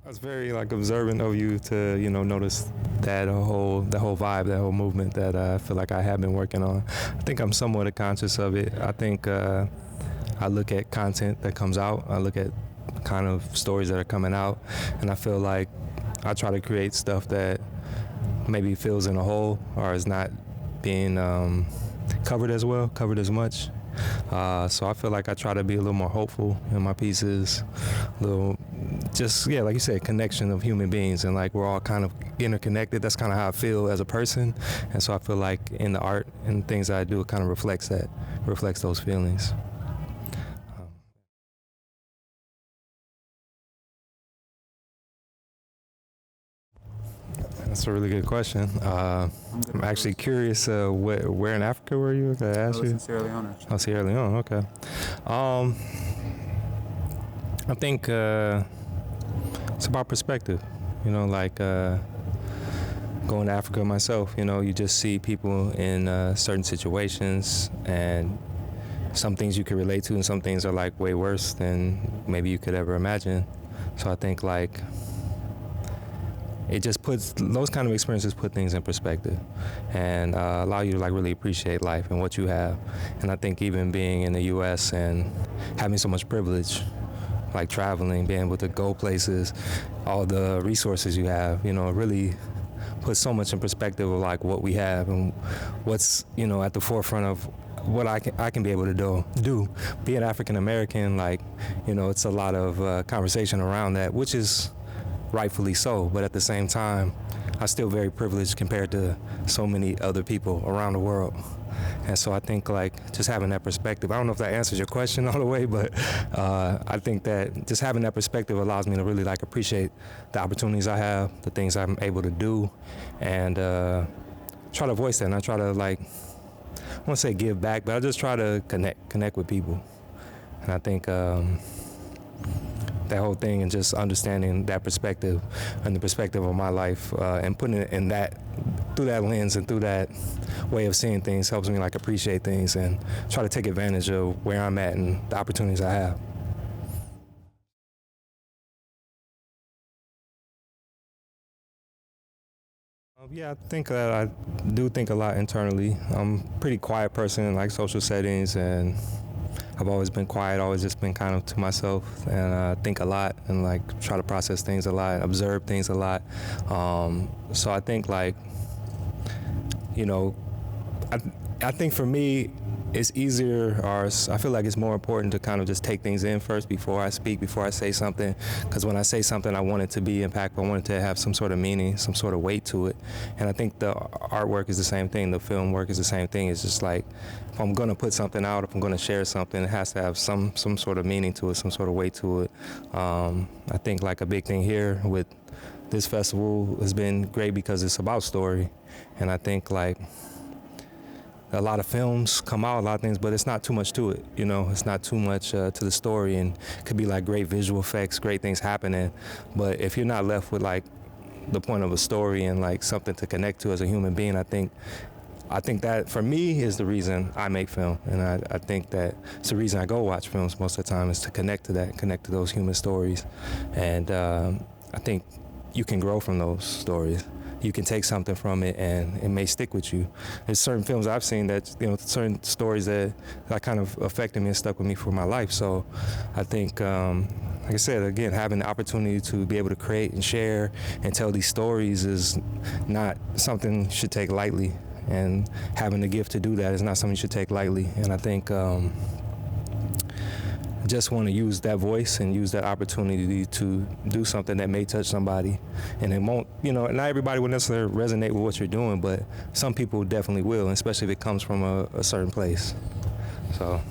It's very like observant of you to notice that whole vibe, that whole movement that I feel like I have been working on. I think I'm somewhat conscious of it. I think I look at content that comes out. I look at kind of stories that are coming out, and I feel like I try to create stuff that maybe fills in a hole or is not being covered as well, covered as much. So I feel like I try to be a little more hopeful in my pieces, a little, just yeah, like you said, connection of human beings, and like we're all kind of interconnected. That's kind of how I feel as a person, and so I feel like in the art and things that I do, it kind of reflects those feelings. That's a really good question. I'm actually curious, where in Africa were you? Can I ask you? In Sierra Leone. Oh, Sierra Leone. Okay. I think it's about perspective. Like going to Africa myself. You just see people in certain situations, and some things you can relate to, and some things are like way worse than maybe you could ever imagine. So I think like it just puts those kind of experiences put things in perspective and allow you to like really appreciate life and what you have. And I think even being in the U.S. and having so much privilege, like traveling, being able to go places, all the resources you have, really puts so much in perspective of like what we have and what's at the forefront of what I can be able to do. Being African American, like it's a lot of conversation around that, which is rightfully so, but at the same time, I'm still very privileged compared to so many other people around the world. And so I think like just having that perspective, I don't know if that answers your question all the way, but I think that just having that perspective allows me to really like appreciate the opportunities I have, the things I'm able to do, and try to voice that. And I try to like, I won't say give back, but I just try to connect with people. And I think that whole thing and just understanding that perspective and the perspective of my life and putting it in that, through that lens and through that way of seeing things helps me like appreciate things and try to take advantage of where I'm at and the opportunities I have. Yeah, I think that I do think a lot internally. I'm a pretty quiet person in like social settings, and I've always been quiet, always just been kind of to myself, and think a lot and like try to process things a lot, observe things a lot. So I think like, I think for me, it's easier, or I feel like it's more important to kind of just take things in first before I speak, before I say something. Because when I say something, I want it to be impactful. I want it to have some sort of meaning, some sort of weight to it. And I think the artwork is the same thing. The film work is the same thing. It's just like, if I'm going to put something out, if I'm going to share something, it has to have some sort of meaning to it, some sort of weight to it. I think like a big thing here with this festival has been great because it's about story. And I think like, a lot of films come out, a lot of things, but it's not too much to it. It's not too much to the story, and it could be like great visual effects, great things happening. But if you're not left with like the point of a story and like something to connect to as a human being, I think that for me is the reason I make film, and I think that it's the reason I go watch films most of the time is to connect to that, connect to those human stories, and I think you can grow from those stories. You can take something from it and it may stick with you. There's certain films I've seen that, certain stories that kind of affected me and stuck with me for my life. So I think, like I said, again, having the opportunity to be able to create and share and tell these stories is not something you should take lightly. And having the gift to do that is not something you should take lightly. And I think just want to use that voice and use that opportunity to do something that may touch somebody. And it won't, not everybody will necessarily resonate with what you're doing, but some people definitely will, especially if it comes from a certain place. So.